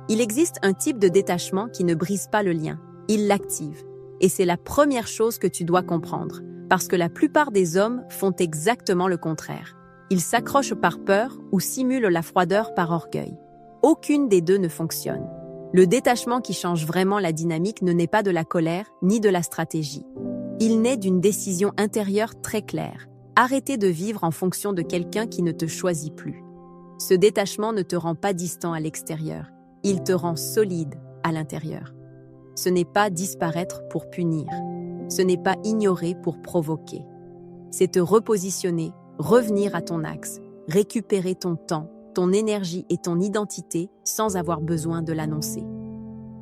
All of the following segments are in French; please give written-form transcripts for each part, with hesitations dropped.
Il existe un type de détachement qui ne brise pas le lien, il l'active. Et c'est la première chose que tu dois comprendre, parce que la plupart des hommes font exactement le contraire. Ils s'accrochent par peur ou simulent la froideur par orgueil. Aucune des deux ne fonctionne. Le détachement qui change vraiment la dynamique ne naît pas de la colère ni de la stratégie. Il naît d'une décision intérieure très claire. Arrêter de vivre en fonction de quelqu'un qui ne te choisit plus. Ce détachement ne te rend pas distant à l'extérieur. Il te rend solide à l'intérieur. Ce n'est pas disparaître pour punir. Ce n'est pas ignorer pour provoquer. C'est te repositionner, revenir à ton axe, récupérer ton temps, ton énergie et ton identité sans avoir besoin de l'annoncer.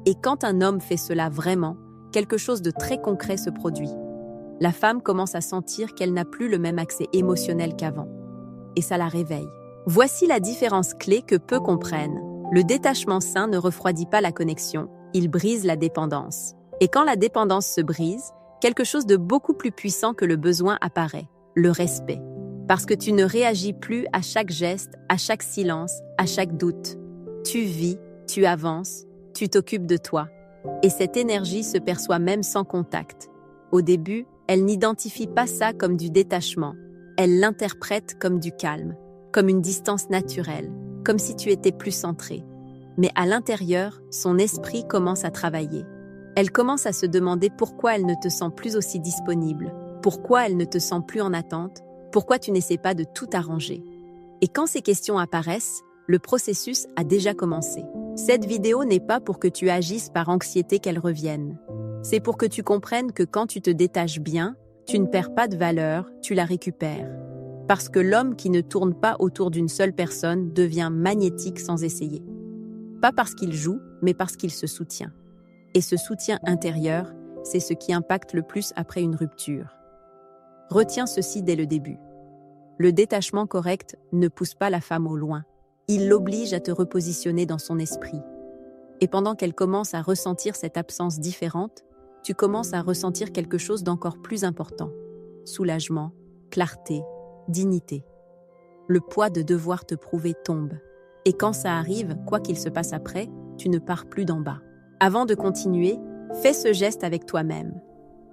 Et quand un homme fait cela vraiment, quelque chose de très concret se produit. La femme commence à sentir qu'elle n'a plus le même accès émotionnel qu'avant. Et ça la réveille. Voici la différence clé que peu comprennent. Le détachement sain ne refroidit pas la connexion, il brise la dépendance. Et quand la dépendance se brise, quelque chose de beaucoup plus puissant que le besoin apparaît, le respect. Parce que tu ne réagis plus à chaque geste, à chaque silence, à chaque doute. Tu vis, tu avances, tu t'occupes de toi. Et cette énergie se perçoit même sans contact. Au début, elle n'identifie pas ça comme du détachement. Elle l'interprète comme du calme, comme une distance naturelle, comme si tu étais plus centré. Mais à l'intérieur, son esprit commence à travailler. Elle commence à se demander pourquoi elle ne te sent plus aussi disponible, pourquoi elle ne te sent plus en attente, pourquoi tu n'essaies pas de tout arranger. Et quand ces questions apparaissent, le processus a déjà commencé. Cette vidéo n'est pas pour que tu agisses par anxiété qu'elle revienne. C'est pour que tu comprennes que quand tu te détaches bien, tu ne perds pas de valeur, tu la récupères. Parce que l'homme qui ne tourne pas autour d'une seule personne devient magnétique sans essayer. Pas parce qu'il joue, mais parce qu'il se soutient. Et ce soutien intérieur, c'est ce qui impacte le plus après une rupture. Retiens ceci dès le début. Le détachement correct ne pousse pas la femme au loin. Il l'oblige à te repositionner dans son esprit. Et pendant qu'elle commence à ressentir cette absence différente, tu commences à ressentir quelque chose d'encore plus important. Soulagement, clarté, dignité. Le poids de devoir te prouver tombe. Et quand ça arrive, quoi qu'il se passe après, tu ne pars plus d'en bas. Avant de continuer, fais ce geste avec toi-même.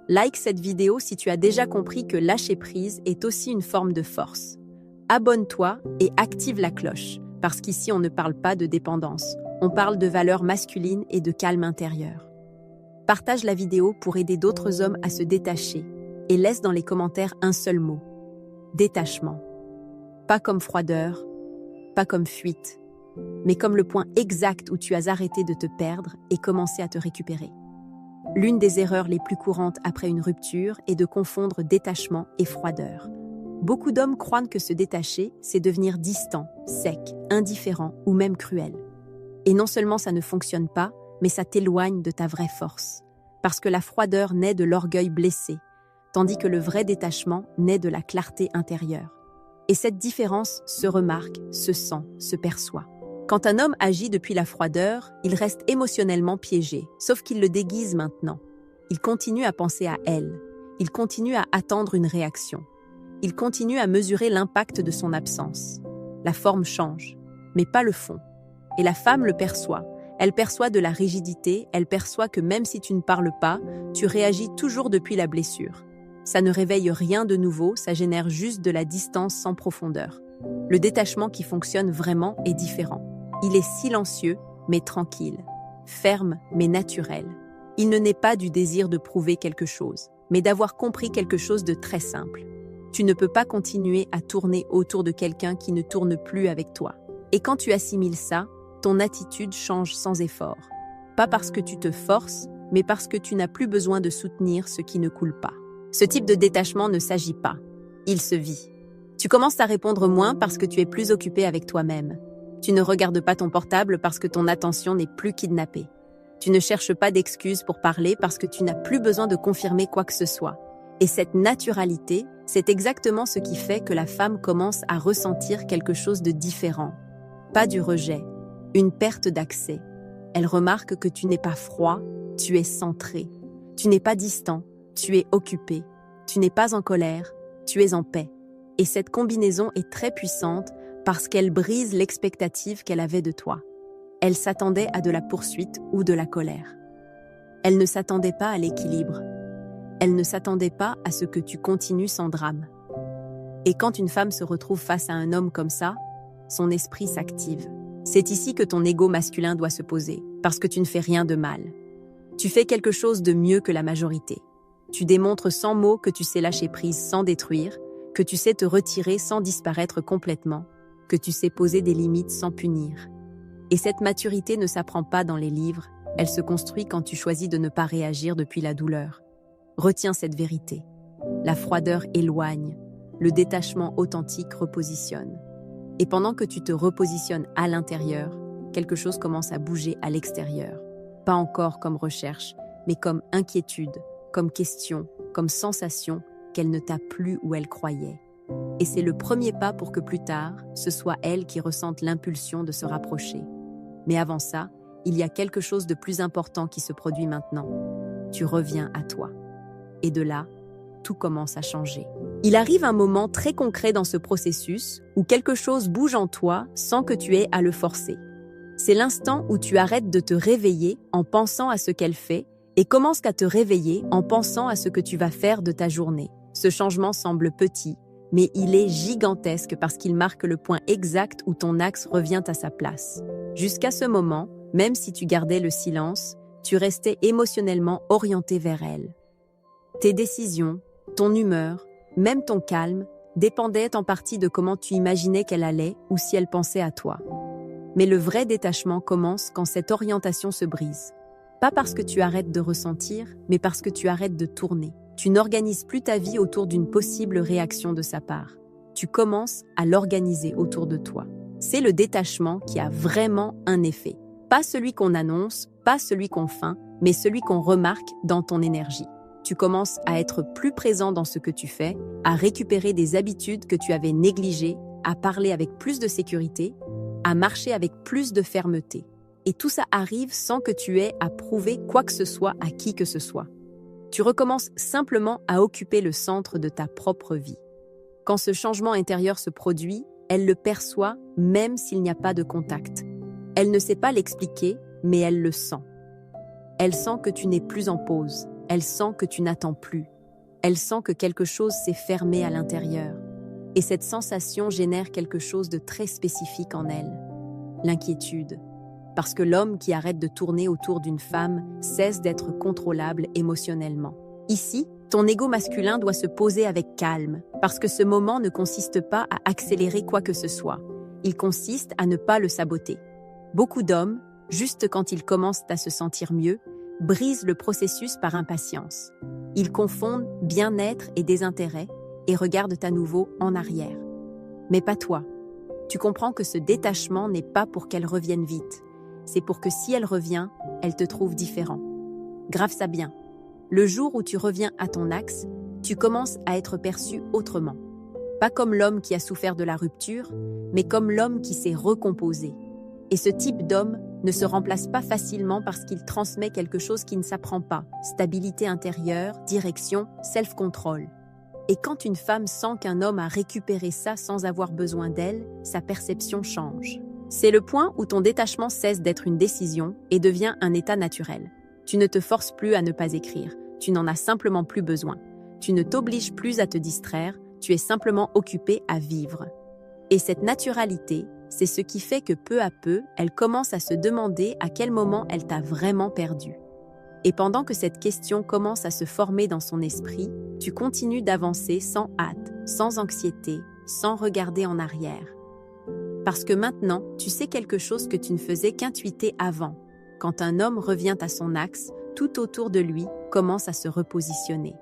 Like cette vidéo si tu as déjà compris que lâcher prise est aussi une forme de force. Abonne-toi et active la cloche, parce qu'ici on ne parle pas de dépendance, on parle de valeurs masculines et de calme intérieur. Partage la vidéo pour aider d'autres hommes à se détacher et laisse dans les commentaires un seul mot. Détachement. Pas comme froideur, pas comme fuite, mais comme le point exact où tu as arrêté de te perdre et commencé à te récupérer. L'une des erreurs les plus courantes après une rupture est de confondre détachement et froideur. Beaucoup d'hommes croient que se détacher, c'est devenir distant, sec, indifférent ou même cruel. Et non seulement ça ne fonctionne pas, mais ça t'éloigne de ta vraie force. Parce que la froideur naît de l'orgueil blessé, tandis que le vrai détachement naît de la clarté intérieure. Et cette différence se remarque, se sent, se perçoit. Quand un homme agit depuis la froideur, il reste émotionnellement piégé, sauf qu'il le déguise maintenant. Il continue à penser à elle. Il continue à attendre une réaction. Il continue à mesurer l'impact de son absence. La forme change, mais pas le fond. Et la femme le perçoit. Elle perçoit de la rigidité, elle perçoit que même si tu ne parles pas, tu réagis toujours depuis la blessure. Ça ne réveille rien de nouveau, ça génère juste de la distance sans profondeur. Le détachement qui fonctionne vraiment est différent. Il est silencieux, mais tranquille. Ferme, mais naturel. Il ne naît pas du désir de prouver quelque chose, mais d'avoir compris quelque chose de très simple. Tu ne peux pas continuer à tourner autour de quelqu'un qui ne tourne plus avec toi. Et quand tu assimiles ça, ton attitude change sans effort. Pas parce que tu te forces, mais parce que tu n'as plus besoin de soutenir ce qui ne coule pas. Ce type de détachement ne s'agit pas. Il se vit. Tu commences à répondre moins parce que tu es plus occupé avec toi-même. Tu ne regardes pas ton portable parce que ton attention n'est plus kidnappée. Tu ne cherches pas d'excuses pour parler parce que tu n'as plus besoin de confirmer quoi que ce soit. Et cette naturalité, c'est exactement ce qui fait que la femme commence à ressentir quelque chose de différent. Pas du rejet, une perte d'accès. Elle remarque que tu n'es pas froid, tu es centré. Tu n'es pas distant, tu es occupé. Tu n'es pas en colère, tu es en paix. Et cette combinaison est très puissante parce qu'elle brise l'expectative qu'elle avait de toi. Elle s'attendait à de la poursuite ou de la colère. Elle ne s'attendait pas à l'équilibre. Elle ne s'attendait pas à ce que tu continues sans drame. Et quand une femme se retrouve face à un homme comme ça, son esprit s'active. C'est ici que ton ego masculin doit se poser, parce que tu ne fais rien de mal. Tu fais quelque chose de mieux que la majorité. Tu démontres sans mots que tu sais lâcher prise sans détruire, que tu sais te retirer sans disparaître complètement, que tu sais poser des limites sans punir. Et cette maturité ne s'apprend pas dans les livres, elle se construit quand tu choisis de ne pas réagir depuis la douleur. Retiens cette vérité. La froideur éloigne, le détachement authentique repositionne. Et pendant que tu te repositionnes à l'intérieur, quelque chose commence à bouger à l'extérieur. Pas encore comme recherche, mais comme inquiétude, comme question, comme sensation qu'elle ne t'a plus où elle croyait. Et c'est le premier pas pour que plus tard, ce soit elle qui ressente l'impulsion de se rapprocher. Mais avant ça, il y a quelque chose de plus important qui se produit maintenant. Tu reviens à toi. Et de là, tout commence à changer. Il arrive un moment très concret dans ce processus où quelque chose bouge en toi sans que tu aies à le forcer. C'est l'instant où tu arrêtes de te réveiller en pensant à ce qu'elle fait et commences à te réveiller en pensant à ce que tu vas faire de ta journée. Ce changement semble petit, mais il est gigantesque parce qu'il marque le point exact où ton axe revient à sa place. Jusqu'à ce moment, même si tu gardais le silence, tu restais émotionnellement orienté vers elle. Tes décisions, ton humeur, même ton calme, dépendaient en partie de comment tu imaginais qu'elle allait ou si elle pensait à toi. Mais le vrai détachement commence quand cette orientation se brise. Pas parce que tu arrêtes de ressentir, mais parce que tu arrêtes de tourner. Tu n'organises plus ta vie autour d'une possible réaction de sa part. Tu commences à l'organiser autour de toi. C'est le détachement qui a vraiment un effet. Pas celui qu'on annonce, pas celui qu'on feint, mais celui qu'on remarque dans ton énergie. Tu commences à être plus présent dans ce que tu fais, à récupérer des habitudes que tu avais négligées, à parler avec plus de sécurité, à marcher avec plus de fermeté. Et tout ça arrive sans que tu aies à prouver quoi que ce soit à qui que ce soit. Tu recommences simplement à occuper le centre de ta propre vie. Quand ce changement intérieur se produit, elle le perçoit même s'il n'y a pas de contact. Elle ne sait pas l'expliquer, mais elle le sent. Elle sent que tu n'es plus en pause. Elle sent que tu n'attends plus. Elle sent que quelque chose s'est fermé à l'intérieur. Et cette sensation génère quelque chose de très spécifique en elle. L'inquiétude. Parce que l'homme qui arrête de tourner autour d'une femme cesse d'être contrôlable émotionnellement. Ici, ton ego masculin doit se poser avec calme, parce que ce moment ne consiste pas à accélérer quoi que ce soit. Il consiste à ne pas le saboter. Beaucoup d'hommes, juste quand ils commencent à se sentir mieux, brisent le processus par impatience. Ils confondent bien-être et désintérêt et regardent à nouveau en arrière. Mais pas toi. Tu comprends que ce détachement n'est pas pour qu'elle revienne vite. C'est pour que si elle revient, elle te trouve différent. Grave ça bien. Le jour où tu reviens à ton axe, tu commences à être perçu autrement. Pas comme l'homme qui a souffert de la rupture, mais comme l'homme qui s'est recomposé. Et ce type d'homme ne se remplace pas facilement parce qu'il transmet quelque chose qui ne s'apprend pas. Stabilité intérieure, direction, self-control. Et quand une femme sent qu'un homme a récupéré ça sans avoir besoin d'elle, sa perception change. C'est le point où ton détachement cesse d'être une décision et devient un état naturel. Tu ne te forces plus à ne pas écrire, tu n'en as simplement plus besoin. Tu ne t'obliges plus à te distraire, tu es simplement occupé à vivre. Et cette naturalité, c'est ce qui fait que peu à peu, elle commence à se demander à quel moment elle t'a vraiment perdu. Et pendant que cette question commence à se former dans son esprit, tu continues d'avancer sans hâte, sans anxiété, sans regarder en arrière. Parce que maintenant, tu sais quelque chose que tu ne faisais qu'intuiter avant. Quand un homme revient à son axe, tout autour de lui commence à se repositionner.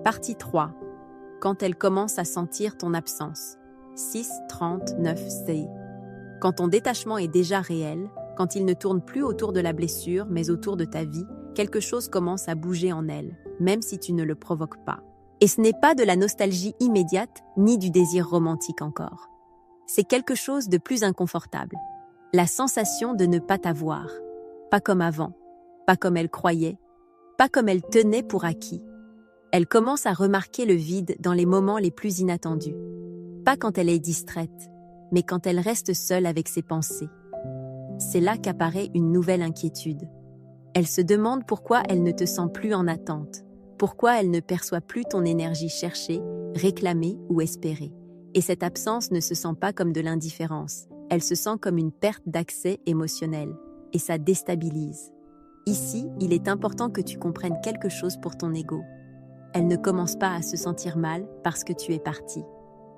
Partie 3. Quand elle commence à sentir ton absence. 6.39c. Quand ton détachement est déjà réel, quand il ne tourne plus autour de la blessure, mais autour de ta vie, quelque chose commence à bouger en elle, même si tu ne le provoques pas. Et ce n'est pas de la nostalgie immédiate, ni du désir romantique encore. C'est quelque chose de plus inconfortable. La sensation de ne pas t'avoir. Pas comme avant, pas comme elle croyait, pas comme elle tenait pour acquis. Elle commence à remarquer le vide dans les moments les plus inattendus. Pas quand elle est distraite, mais quand elle reste seule avec ses pensées. c'est là qu'apparaît une nouvelle inquiétude. Elle se demande pourquoi elle ne te sent plus en attente, pourquoi elle ne perçoit plus ton énergie cherchée, réclamée ou espérée. Et cette absence ne se sent pas comme de l'indifférence, elle se sent comme une perte d'accès émotionnel, et ça déstabilise. Ici, il est important que tu comprennes quelque chose pour ton ego. Elle ne commence pas à se sentir mal parce que tu es parti.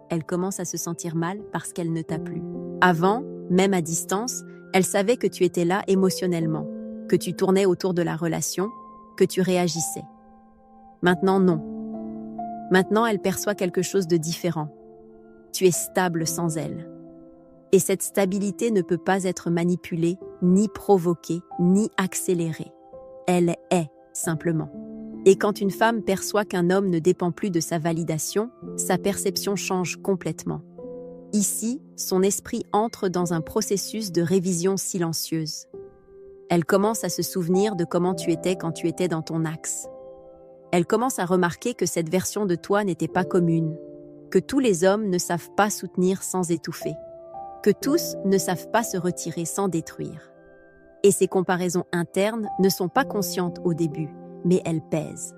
Elle commence à se sentir mal parce qu'elle ne t'a plus. Avant, même à distance, elle savait que tu étais là émotionnellement, que tu tournais autour de la relation, que tu réagissais. Maintenant, non. Maintenant, elle perçoit quelque chose de différent. Tu es stable sans elle. Et cette stabilité ne peut pas être manipulée, ni provoquée, ni accélérée. Elle est, simplement. Et quand une femme perçoit qu'un homme ne dépend plus de sa validation, sa perception change complètement. Ici, son esprit entre dans un processus de révision silencieuse. Elle commence à se souvenir de comment tu étais quand tu étais dans ton axe. Elle commence à remarquer que cette version de toi n'était pas commune, que tous les hommes ne savent pas soutenir sans étouffer, que tous ne savent pas se retirer sans détruire. Et ces comparaisons internes ne sont pas conscientes au début, mais elles pèsent,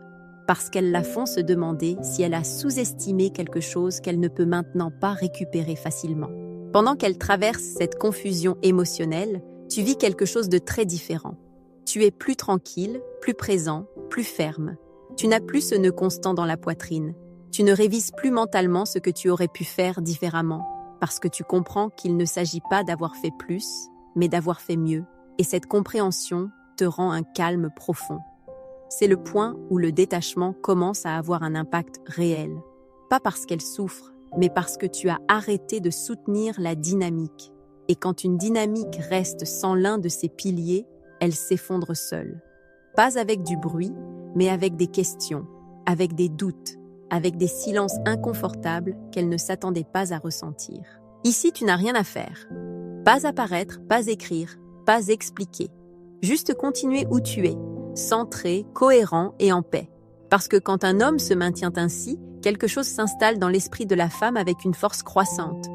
parce qu'elles la font se demander si elle a sous-estimé quelque chose qu'elle ne peut maintenant pas récupérer facilement. Pendant qu'elle traverse cette confusion émotionnelle, tu vis quelque chose de très différent. Tu es plus tranquille, plus présent, plus ferme. Tu n'as plus ce nœud constant dans la poitrine. Tu ne révises plus mentalement ce que tu aurais pu faire différemment, parce que tu comprends qu'il ne s'agit pas d'avoir fait plus, mais d'avoir fait mieux. Et cette compréhension te rend un calme profond. C'est le point où le détachement commence à avoir un impact réel. Pas parce qu'elle souffre, mais parce que tu as arrêté de soutenir la dynamique. Et quand une dynamique reste sans l'un de ses piliers, elle s'effondre seule. Pas avec du bruit, mais avec des questions, avec des doutes, avec des silences inconfortables qu'elle ne s'attendait pas à ressentir. Ici, tu n'as rien à faire. Pas apparaître, pas écrire, pas expliquer. Juste continuer où tu es, centré, cohérent et en paix. Parce que quand un homme se maintient ainsi, quelque chose s'installe dans l'esprit de la femme avec une force croissante.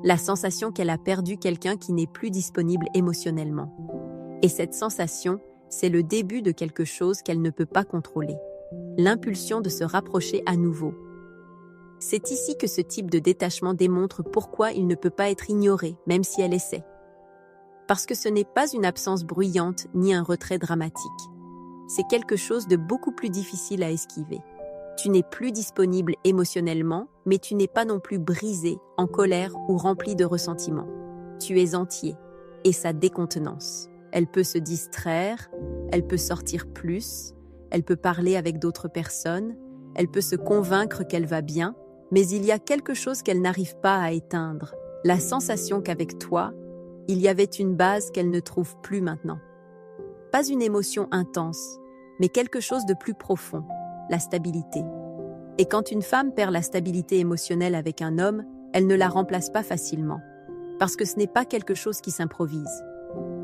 La sensation qu'elle a perdu quelqu'un qui n'est plus disponible émotionnellement. Et cette sensation, c'est le début de quelque chose qu'elle ne peut pas contrôler. L'impulsion de se rapprocher à nouveau. C'est ici que ce type de détachement démontre pourquoi il ne peut pas être ignoré, même si elle essaie. Parce que ce n'est pas une absence bruyante ni un retrait dramatique. C'est quelque chose de beaucoup plus difficile à esquiver. Tu n'es plus disponible émotionnellement, mais tu n'es pas non plus brisé, en colère ou rempli de ressentiment. Tu es entier, et sa décontenance. Elle peut se distraire, elle peut sortir plus, elle peut parler avec d'autres personnes, elle peut se convaincre qu'elle va bien, mais il y a quelque chose qu'elle n'arrive pas à éteindre. La sensation qu'avec toi, il y avait une base qu'elle ne trouve plus maintenant. Pas une émotion intense, mais quelque chose de plus profond, la stabilité. Et quand une femme perd la stabilité émotionnelle avec un homme, elle ne la remplace pas facilement, parce que ce n'est pas quelque chose qui s'improvise.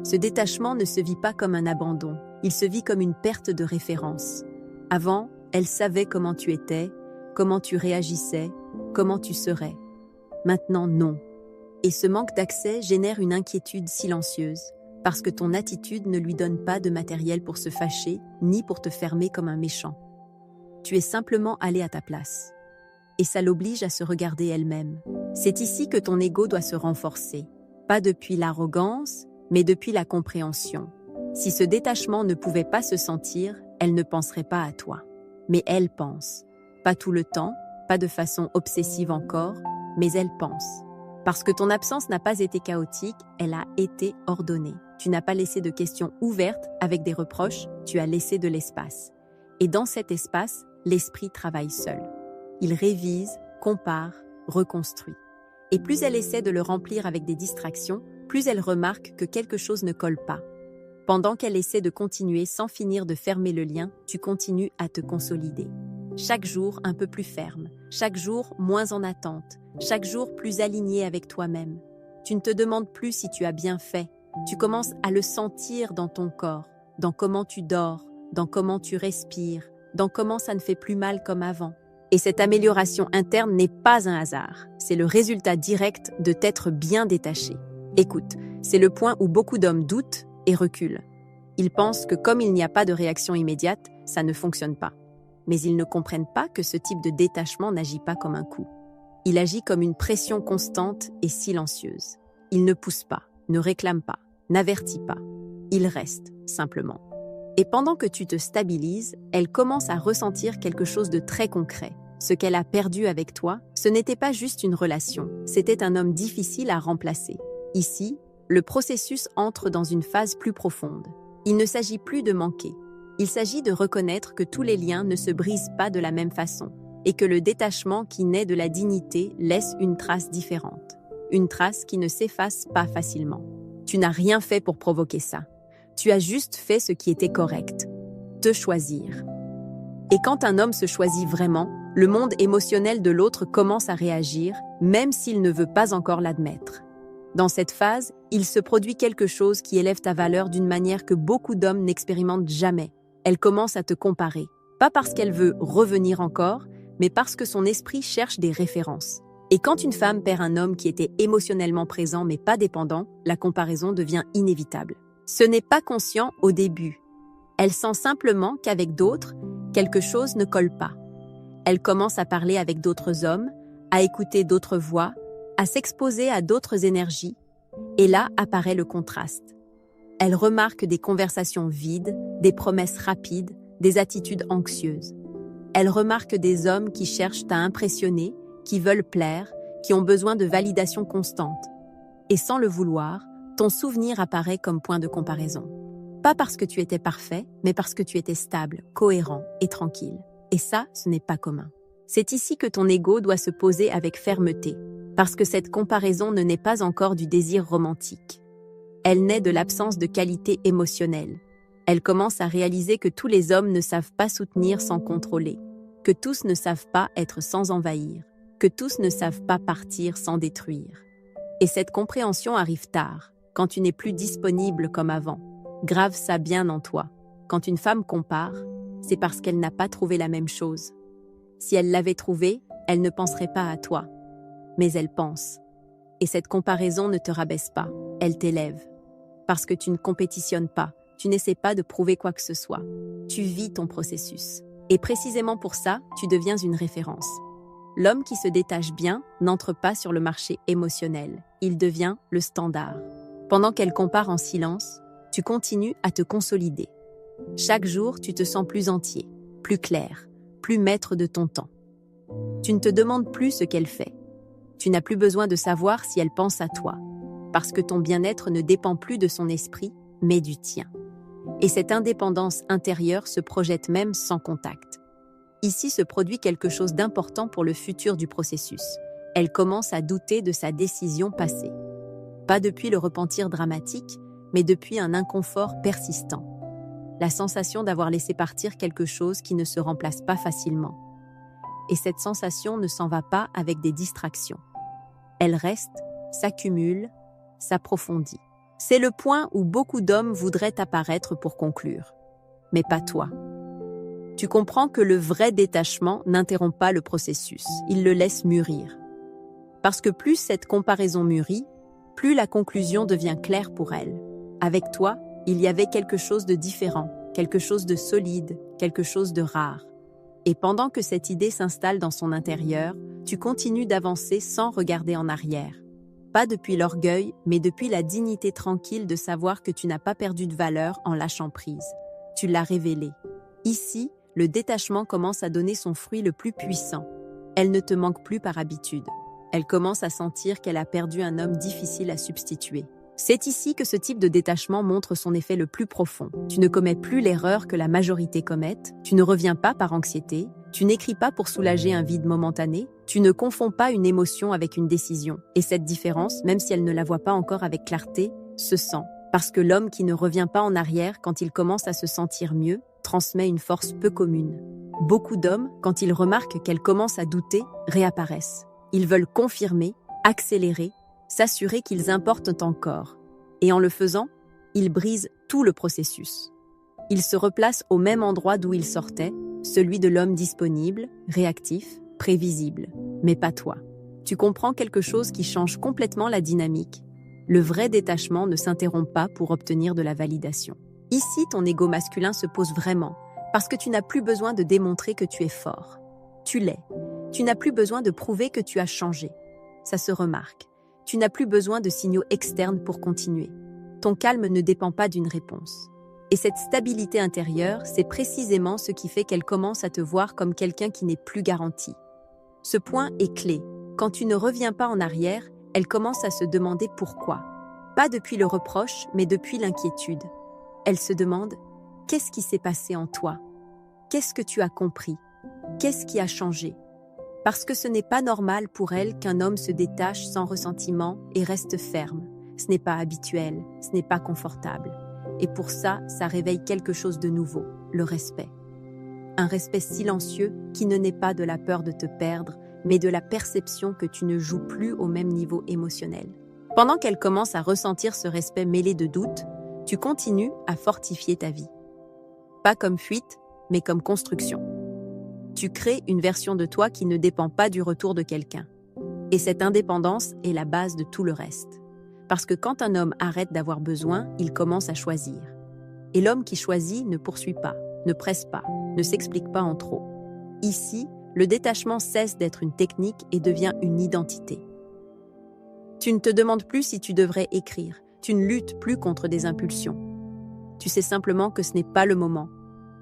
Ce détachement ne se vit pas comme un abandon, il se vit comme une perte de référence. Avant, elle savait comment tu étais, comment tu réagissais, comment tu serais. Maintenant, non. Et ce manque d'accès génère une inquiétude silencieuse, parce que ton attitude ne lui donne pas de matériel pour se fâcher, ni pour te fermer comme un méchant. Tu es simplement allé à ta place. Et ça l'oblige à se regarder elle-même. C'est ici que ton ego doit se renforcer. Pas depuis l'arrogance, mais depuis la compréhension. Si ce détachement ne pouvait pas se sentir, elle ne penserait pas à toi. Mais elle pense. Pas tout le temps, pas de façon obsessive encore, mais elle pense. Parce que ton absence n'a pas été chaotique, elle a été ordonnée. Tu n'as pas laissé de questions ouvertes avec des reproches, tu as laissé de l'espace. Et dans cet espace, l'esprit travaille seul. Il révise, compare, reconstruit. Et plus elle essaie de le remplir avec des distractions, plus elle remarque que quelque chose ne colle pas. Pendant qu'elle essaie de continuer sans finir de fermer le lien, tu continues à te consolider. Chaque jour un peu plus ferme, chaque jour moins en attente, chaque jour plus aligné avec toi-même. Tu ne te demandes plus si tu as bien fait, tu commences à le sentir dans ton corps, dans comment tu dors, dans comment tu respires, dans comment ça ne fait plus mal comme avant. Et cette amélioration interne n'est pas un hasard, c'est le résultat direct de t'être bien détaché. Écoute, c'est le point où beaucoup d'hommes doutent et reculent. Ils pensent que comme il n'y a pas de réaction immédiate, ça ne fonctionne pas. Mais ils ne comprennent pas que ce type de détachement n'agit pas comme un coup. Il agit comme une pression constante et silencieuse. Il ne pousse pas, ne réclame pas, n'avertit pas. Il reste, simplement. Et pendant que tu te stabilises, elle commence à ressentir quelque chose de très concret. Ce qu'elle a perdu avec toi, ce n'était pas juste une relation, c'était un homme difficile à remplacer. Ici, le processus entre dans une phase plus profonde. Il ne s'agit plus de manquer. Il s'agit de reconnaître que tous les liens ne se brisent pas de la même façon et que le détachement qui naît de la dignité laisse une trace différente. Une trace qui ne s'efface pas facilement. Tu n'as rien fait pour provoquer ça. Tu as juste fait ce qui était correct. Te choisir. Et quand un homme se choisit vraiment, le monde émotionnel de l'autre commence à réagir, même s'il ne veut pas encore l'admettre. Dans cette phase, il se produit quelque chose qui élève ta valeur d'une manière que beaucoup d'hommes n'expérimentent jamais. Elle commence à te comparer, pas parce qu'elle veut revenir encore, mais parce que son esprit cherche des références. Et quand une femme perd un homme qui était émotionnellement présent mais pas dépendant, la comparaison devient inévitable. Ce n'est pas conscient au début. Elle sent simplement qu'avec d'autres, quelque chose ne colle pas. Elle commence à parler avec d'autres hommes, à écouter d'autres voix, à s'exposer à d'autres énergies, et là apparaît le contraste. Elle remarque des conversations vides, des promesses rapides, des attitudes anxieuses. Elle remarque des hommes qui cherchent à impressionner, qui veulent plaire, qui ont besoin de validation constante. Et sans le vouloir, ton souvenir apparaît comme point de comparaison. Pas parce que tu étais parfait, mais parce que tu étais stable, cohérent et tranquille. Et ça, ce n'est pas commun. C'est ici que ton ego doit se poser avec fermeté, parce que cette comparaison ne naît pas encore du désir romantique. Elle naît de l'absence de qualité émotionnelle. Elle commence à réaliser que tous les hommes ne savent pas soutenir sans contrôler, que tous ne savent pas être sans envahir, que tous ne savent pas partir sans détruire. Et cette compréhension arrive tard, quand tu n'es plus disponible comme avant. Grave ça bien en toi. Quand une femme compare, c'est parce qu'elle n'a pas trouvé la même chose. Si elle l'avait trouvée, elle ne penserait pas à toi. Mais elle pense. Et cette comparaison ne te rabaisse pas, elle t'élève. Parce que tu ne compétitionnes pas, tu n'essaies pas de prouver quoi que ce soit. Tu vis ton processus. Et précisément pour ça, tu deviens une référence. L'homme qui se détache bien n'entre pas sur le marché émotionnel. Il devient le standard. Pendant qu'elle compare en silence, tu continues à te consolider. Chaque jour, tu te sens plus entier, plus clair, plus maître de ton temps. Tu ne te demandes plus ce qu'elle fait. Tu n'as plus besoin de savoir si elle pense à toi, parce que ton bien-être ne dépend plus de son esprit, mais du tien. Et cette indépendance intérieure se projette même sans contact. Ici se produit quelque chose d'important pour le futur du processus. Elle commence à douter de sa décision passée. Pas depuis le repentir dramatique, mais depuis un inconfort persistant. La sensation d'avoir laissé partir quelque chose qui ne se remplace pas facilement. Et cette sensation ne s'en va pas avec des distractions. Elle reste, s'accumule, s'approfondit. C'est le point où beaucoup d'hommes voudraient apparaître pour conclure. Mais pas toi. Tu comprends que le vrai détachement n'interrompt pas le processus, il le laisse mûrir. Parce que plus cette comparaison mûrit, plus la conclusion devient claire pour elle. Avec toi, il y avait quelque chose de différent, quelque chose de solide, quelque chose de rare. Et pendant que cette idée s'installe dans son intérieur, tu continues d'avancer sans regarder en arrière. Pas depuis l'orgueil, mais depuis la dignité tranquille de savoir que tu n'as pas perdu de valeur en lâchant prise. Tu l'as révélé. Ici, le détachement commence à donner son fruit le plus puissant. Elle ne te manque plus par habitude. Elle commence à sentir qu'elle a perdu un homme difficile à substituer. C'est ici que ce type de détachement montre son effet le plus profond. Tu ne commets plus l'erreur que la majorité commettent, tu ne reviens pas par anxiété, tu n'écris pas pour soulager un vide momentané, tu ne confonds pas une émotion avec une décision. Et cette différence, même si elle ne la voit pas encore avec clarté, se sent. Parce que l'homme qui ne revient pas en arrière quand il commence à se sentir mieux, transmet une force peu commune. Beaucoup d'hommes, quand ils remarquent qu'elle commence à douter, réapparaissent. Ils veulent confirmer, accélérer, s'assurer qu'ils importent encore. Et en le faisant, ils brisent tout le processus. Ils se replacent au même endroit d'où ils sortaient, celui de l'homme disponible, réactif, prévisible. Mais pas toi. Tu comprends quelque chose qui change complètement la dynamique. Le vrai détachement ne s'interrompt pas pour obtenir de la validation. Ici, ton ego masculin se pose vraiment, parce que tu n'as plus besoin de démontrer que tu es fort. Tu l'es. Tu n'as plus besoin de prouver que tu as changé. Ça se remarque. Tu n'as plus besoin de signaux externes pour continuer. Ton calme ne dépend pas d'une réponse. Et cette stabilité intérieure, c'est précisément ce qui fait qu'elle commence à te voir comme quelqu'un qui n'est plus garanti. Ce point est clé. Quand tu ne reviens pas en arrière, elle commence à se demander pourquoi. Pas depuis le reproche, mais depuis l'inquiétude. Elle se demande « Qu'est-ce qui s'est passé en toi ? Qu'est-ce que tu as compris ? Qu'est-ce qui a changé ?» Parce que ce n'est pas normal pour elle qu'un homme se détache sans ressentiment et reste ferme. Ce n'est pas habituel, ce n'est pas confortable. Et pour ça, ça réveille quelque chose de nouveau, le respect. Un respect silencieux qui ne naît pas de la peur de te perdre, mais de la perception que tu ne joues plus au même niveau émotionnel. Pendant qu'elle commence à ressentir ce respect mêlé de doute, tu continues à fortifier ta vie. Pas comme fuite, mais comme construction. Tu crées une version de toi qui ne dépend pas du retour de quelqu'un. Et cette indépendance est la base de tout le reste. Parce que quand un homme arrête d'avoir besoin, il commence à choisir. Et l'homme qui choisit ne poursuit pas, ne presse pas, ne s'explique pas en trop. Ici, le détachement cesse d'être une technique et devient une identité. Tu ne te demandes plus si tu devrais écrire, tu ne luttes plus contre des impulsions. Tu sais simplement que ce n'est pas le moment,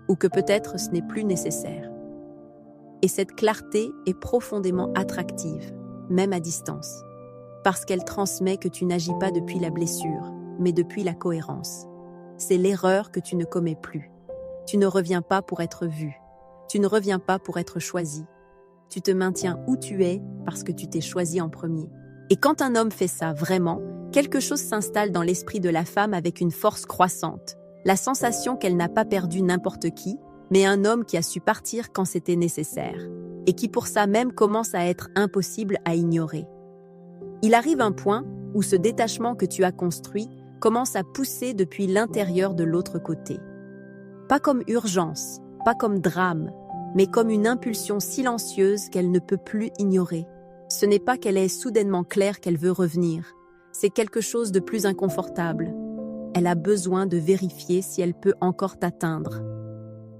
ou que peut-être ce n'est plus nécessaire. Et cette clarté est profondément attractive, même à distance, parce qu'elle transmet que tu n'agis pas depuis la blessure, mais depuis la cohérence. C'est l'erreur que tu ne commets plus. Tu ne reviens pas pour être vu. Tu ne reviens pas pour être choisi. Tu te maintiens où tu es parce que tu t'es choisi en premier. Et quand un homme fait ça vraiment, quelque chose s'installe dans l'esprit de la femme avec une force croissante. La sensation qu'elle n'a pas perdu n'importe qui, mais un homme qui a su partir quand c'était nécessaire, et qui pour ça même commence à être impossible à ignorer. Il arrive un point où ce détachement que tu as construit commence à pousser depuis l'intérieur de l'autre côté. Pas comme urgence, pas comme drame, mais comme une impulsion silencieuse qu'elle ne peut plus ignorer. Ce n'est pas qu'elle est soudainement claire qu'elle veut revenir, c'est quelque chose de plus inconfortable. Elle a besoin de vérifier si elle peut encore t'atteindre.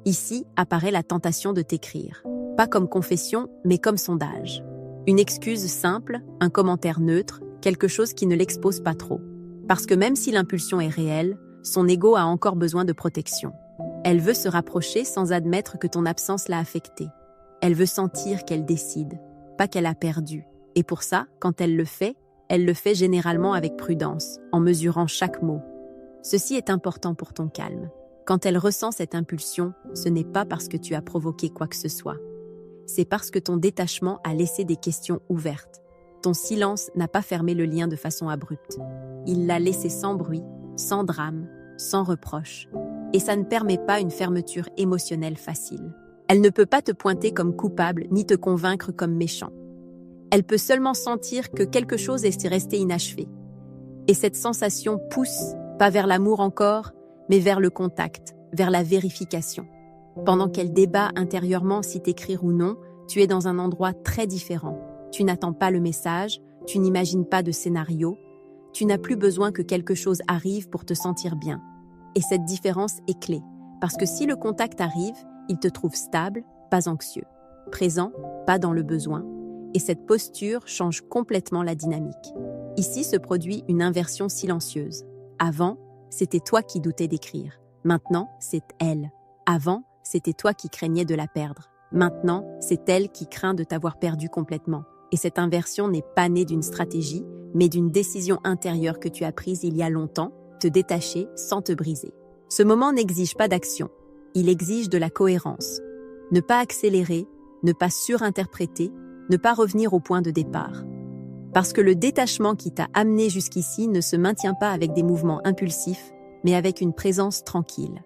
Ici apparaît la tentation de t'écrire, pas comme confession, mais comme sondage. Une excuse simple, un commentaire neutre, quelque chose qui ne l'expose pas trop. Parce que même si l'impulsion est réelle, son ego a encore besoin de protection. Elle veut se rapprocher sans admettre que ton absence l'a affectée. Elle veut sentir qu'elle décide, pas qu'elle a perdu. Et pour ça, quand elle le fait généralement avec prudence, en mesurant chaque mot. Ceci est important pour ton calme. Quand elle ressent cette impulsion, ce n'est pas parce que tu as provoqué quoi que ce soit. C'est parce que ton détachement a laissé des questions ouvertes. Ton silence n'a pas fermé le lien de façon abrupte. Il l'a laissé sans bruit, sans drame, sans reproche. Et ça ne permet pas une fermeture émotionnelle facile. Elle ne peut pas te pointer comme coupable ni te convaincre comme méchant. Elle peut seulement sentir que quelque chose est resté inachevé. Et cette sensation pousse, pas vers l'amour encore, mais vers le contact, vers la vérification. Pendant qu'elle débat intérieurement si t'écrire ou non, tu es dans un endroit très différent. Tu n'attends pas le message, tu n'imagines pas de scénario, tu n'as plus besoin que quelque chose arrive pour te sentir bien. Et cette différence est clé, parce que si le contact arrive, il te trouve stable, pas anxieux, présent, pas dans le besoin, et cette posture change complètement la dynamique. Ici se produit une inversion silencieuse. Avant, c'était toi qui doutais d'écrire. Maintenant, c'est elle. Avant, c'était toi qui craignais de la perdre. Maintenant, c'est elle qui craint de t'avoir perdu complètement. Et cette inversion n'est pas née d'une stratégie, mais d'une décision intérieure que tu as prise il y a longtemps, te détacher sans te briser. Ce moment n'exige pas d'action. Il exige de la cohérence. Ne pas accélérer, ne pas surinterpréter, ne pas revenir au point de départ. Parce que le détachement qui t'a amené jusqu'ici ne se maintient pas avec des mouvements impulsifs, mais avec une présence tranquille.